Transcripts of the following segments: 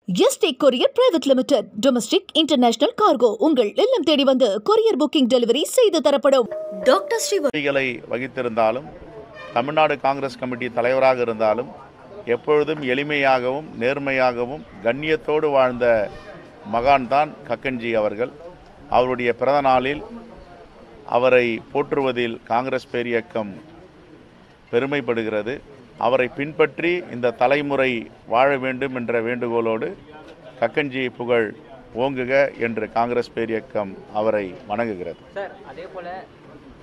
Yesterday courier private limited domestic international cargo உங்கள் இல்லம் தேடி வந்து கொரியர் புக்கிங் டெலிவரி செய்து தரப்படும். டாக்டர் ஸ்ரீவர்மா வகித்திருந்தாலும் தமிழ்நாடு காங்கிரஸ் கமிட்டி தலைவராக இருந்தாலும் எப்பொழுதும் எளிமையாகவும் நேர்மையாகவும் கண்ணியத்தோடு வாழ்ந்த மகான் தான் கக்கன்ஜி அவர்கள். அவருடைய பிறந்த நாளில் அவரை போற்றுவதில் காங்கிரஸ் பேரியக்கம் பெருமைப்படுகிறது. அவரை பின்பற்றி இந்த தலைமுறை வாழ வேண்டும் என்ற வேண்டுகோளோடு கக்கன்ஜி புகழ் ஓங்குக என்று காங்கிரஸ் பேரியக்கம் அவரை வணங்குகிறது. சார், அதே போல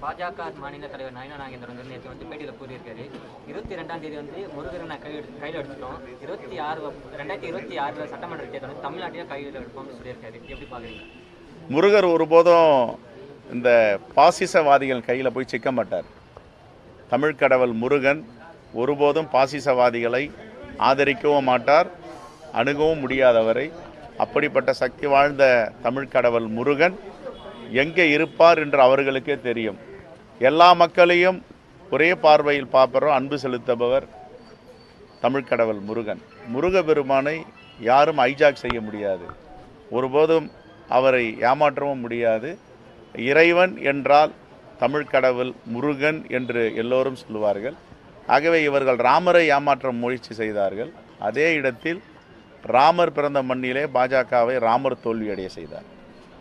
பாஜக மாநில தலைவர் நயனா நாகேந்திரன் நேற்று வந்து பேட்டியில் கூறியிருக்காரு, 22ஆம் தேதி வந்து முருகரை கையில் எடுத்துட்டோம், 2026 சட்டமன்ற தேர்தல் தமிழ்நாட்டில் கையில் எடுப்போம்னு சொல்லியிருக்காரு. எப்படி பார்க்குறீங்க? முருகர் ஒருபோதும் இந்த பாசிசவாதிகள் கையில் போய் சிக்க மாட்டார். தமிழ் கடவுள் முருகன் ஒருபோதும் பாசிசவாதிகளை ஆதரிக்கவும் மாட்டார், அணுகவும் முடியாதவரை. அப்படிப்பட்ட சக்தி வாழ்ந்த தமிழ் கடவுள் முருகன் எங்கே இருப்பார் என்று அவர்களுக்கே தெரியும். எல்லா மக்களையும் ஒரே பார்வையில் பார்ப்பவர், அன்பு செலுத்துபவர் தமிழ் கடவுள் முருகன். முருகப்பெருமானை யாரும் ஹைஜாக் செய்ய முடியாது, ஒருபோதும் அவரை ஏமாற்றவும் முடியாது. இறைவன் என்றால் தமிழ் கடவுள் முருகன் என்று எல்லோரும் சொல்லுவார்கள். ஆகவே இவர்கள் ராமரை ஏமாற்ற முயற்சி செய்தார்கள். அதே இடத்தில் ராமர் பிறந்த மண்ணிலே பாஜகவை ராமர் தோல்வியடைய செய்தார்.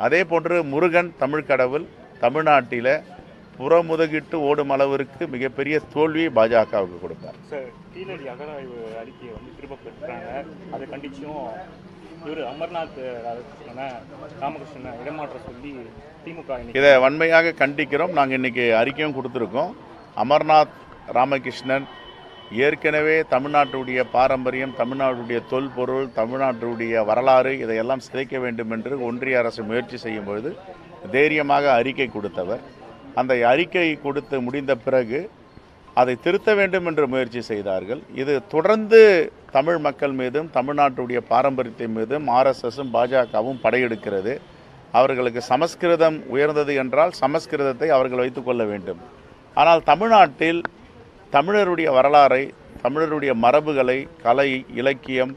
அதே போன்று முருகன் தமிழ் கடவுள் தமிழ்நாட்டில் புறமுதுகிட்டு ஓடும் அளவிற்கு மிகப்பெரிய தோல்வியை பாஜகவுக்கு கொடுத்தார். சார், கீழடி அகராய்வு அறிக்கையை வந்து திரும்ப பெற்றாங்க. அதை கண்டிச்சும் இவர் அமர்நாத் ராமகிருஷ்ணனை இடமாற்ற சொல்லி திமுக இதை வன்மையாக கண்டிக்கிறோம். நாங்கள் இன்றைக்கி அறிக்கையும் கொடுத்துருக்கோம். அமர்நாத் ராமகிருஷ்ணன் ஏற்கனவே தமிழ்நாட்டுடைய பாரம்பரியம், தமிழ்நாட்டுடைய தொல்பொருள், தமிழ்நாட்டுடைய வரலாறு இதையெல்லாம் சிதைக்க வேண்டும் என்று ஒன்றிய அரசு முயற்சி செய்யும் பொழுது தைரியமாக அறிக்கை கொடுத்தவர். அந்த அறிக்கை கொடுத்து முடிந்த பிறகு அதை திருத்த வேண்டும் என்று முயற்சி செய்தார்கள். இது தொடர்ந்து தமிழ் மக்கள் மீதும் தமிழ்நாட்டுடைய பாரம்பரியத்தின் மீதும் ஆர்எஸ்எஸும் பாஜகவும் படையெடுக்கிறது. அவர்களுக்கு சமஸ்கிருதம் உயர்ந்தது என்றால் சமஸ்கிருதத்தை அவர்கள் வைத்துக்கொள்ள வேண்டும். ஆனால் தமிழ்நாட்டில் தமிழருடைய வரலாறை, தமிழருடைய மரபுகளை, கலை, இலக்கியம்,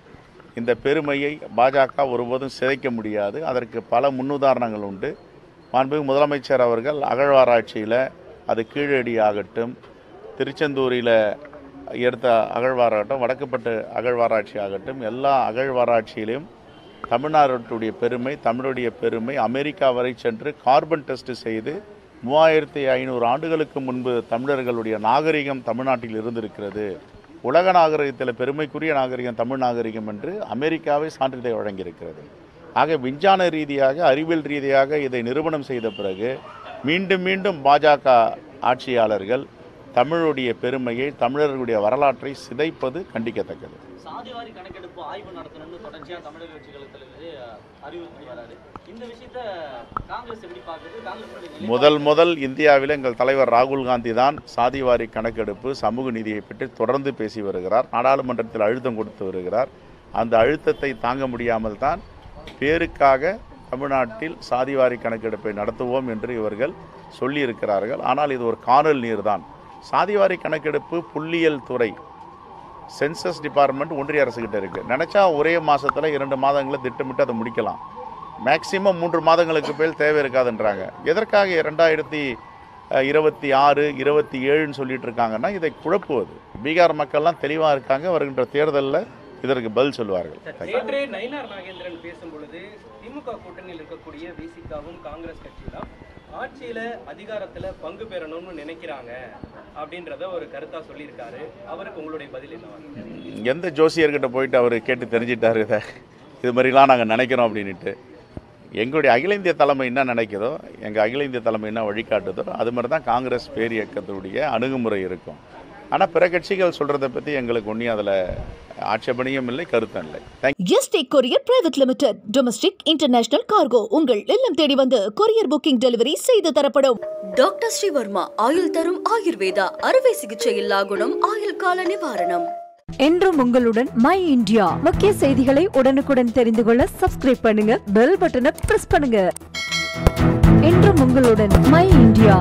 இந்த பெருமையை பாஜக ஒருபோதும் சிதைக்க முடியாது. அதற்கு பல முன்னுதாரணங்கள் உண்டு. மாண்புமிகு முதலமைச்சர் அவர்கள் அகழ்வாராய்ச்சியில், அது கீழடி ஆகட்டும், திருச்செந்தூரில் எடுத்த அகழ்வாராகட்டும், வடக்குப்பட்டு அகழ்வாராய்ச்சி ஆகட்டும், எல்லா அகழ்வாராய்ச்சியிலும் தமிழ்நாட்டுடைய பெருமை, தமிழுடைய பெருமை அமெரிக்கா வரை சென்று கார்பன் டெஸ்ட் செய்து 3500 ஆண்டுகளுக்கு முன்பு தமிழர்களுடைய நாகரிகம் தமிழ்நாட்டில் இருந்திருக்கிறது, உலக நாகரிகத்தில் பெருமைக்குரிய நாகரிகம் தமிழ் நாகரிகம் என்று அமெரிக்காவை சான்றிதழ் வழங்கியிருக்கிறது. ஆக விஞ்ஞான ரீதியாக, அறிவியல் ரீதியாக இதை நிரூபணம் செய்த பிறகு மீண்டும் மீண்டும் பாஜக ஆட்சியாளர்கள் தமிழுடைய பெருமையை, தமிழர்களுடைய வரலாற்றை சிதைப்பது கண்டிக்கத்தக்கது. சாதிவாரி கணக்கெடுப்பு ஆய்வு நடத்தணும்னு தொடர்ச்சியாக தமிழக கட்சிகள் அறிவுறுத்தி வராது. இந்த விஷயத்தை காங்கிரஸ் எப்படி பார்க்குது? முதல் இந்தியாவில் எங்கள் தலைவர் ராகுல் காந்தி தான் சாதிவாரி கணக்கெடுப்பு, சமூக நீதியை பற்றி தொடர்ந்து பேசி வருகிறார். நாடாளுமன்றத்தில் அழுத்தம் கொடுத்து வருகிறார். அந்த அழுத்தத்தை தாங்க முடியாமல் தான் பேருக்காக தமிழ்நாட்டில் சாதிவாரி கணக்கெடுப்பை நடத்துவோம் என்று இவர்கள் சொல்லியிருக்கிறார்கள். ஆனால் இது ஒரு காணல் நீர் தான். சாதிவாரி கணக்கெடுப்பு புள்ளியியல் துறை, சென்சஸ் டிபார்ட்மெண்ட் ஒன்றிய அரசுகிட்ட இருக்குது. நினச்சா ஒரே மாதத்தில் 2 மாதங்களை திட்டமிட்டு அதை முடிக்கலாம். மேக்சிமம் 3 மாதங்களுக்கு மேல் தேவை இருக்காதுன்றாங்க. எதற்காக 2026, 27ன்னு சொல்லிட்டு இருக்காங்கன்னா இதை குழப்புவது. பீகார் மக்கள்லாம் தெளிவாக இருக்காங்க. வருகின்ற தேர்தலில் இதற்கு பதில் சொல்லுவார்கள். நேற்றே நயினார் நாகேந்திரன் பேசும்பொழுது திமுக கூட்டணியில் இருக்கக்கூடிய விசிகாவும் காங்கிரஸ் கட்சியும் ஆட்சியில அதிகாரத்துல பங்கு பெறணும்னு நினைக்கிறாங்க அப்படின்றத ஒரு கருத்தா சொல்லியிருக்காரு. அவருக்கு உங்களுடைய பதில் என்ன? எந்த ஜோசியர்கிட்ட போயிட்டு அவர் கேட்டு தெரிஞ்சிட்டாரு இது மாதிரிலாம் நாங்கள் நினைக்கிறோம் அப்படின்ட்டு? எங்களுடைய அகில இந்திய தலைமை என்ன நினைக்கிறதோ, எங்கள் அகில இந்திய தலைமை என்ன வழிகாட்டுதோ அது மாதிரி தான் காங்கிரஸ் பேரியக்கத்துடைய அணுகுமுறை இருக்கும். ஆனால் பிற கட்சிகள் சொல்கிறத பற்றி எங்களுக்கு ஒன்றும் அதில் ஆட்சேபனையும் இல்லை, கருத்தும் இல்லை. Yesterday courier private limited domestic international cargo உங்கள் இல்லம் தேடி வந்து கொரியர் புக்கிங் டெலிவரி செய்து தரப்படும். டாக்டர் ஸ்ரீவர்மா ஆயுள் தரும் ஆயுர்வேதா அறுவை சிகிச்சை இல்லா குணம், ஆயுள் கால நிவாரணம். என்றும் உங்களுடன் மை இந்தியா. முக்கிய செய்திகளை உடனுக்குடன் தெரிந்து கொள்ள சப்ஸ்கிரைப் பண்ணுங்க, பெல் பட்டனை பிரஸ் பண்ணுங்க. என்றும் உங்களுடன் மை இந்தியா.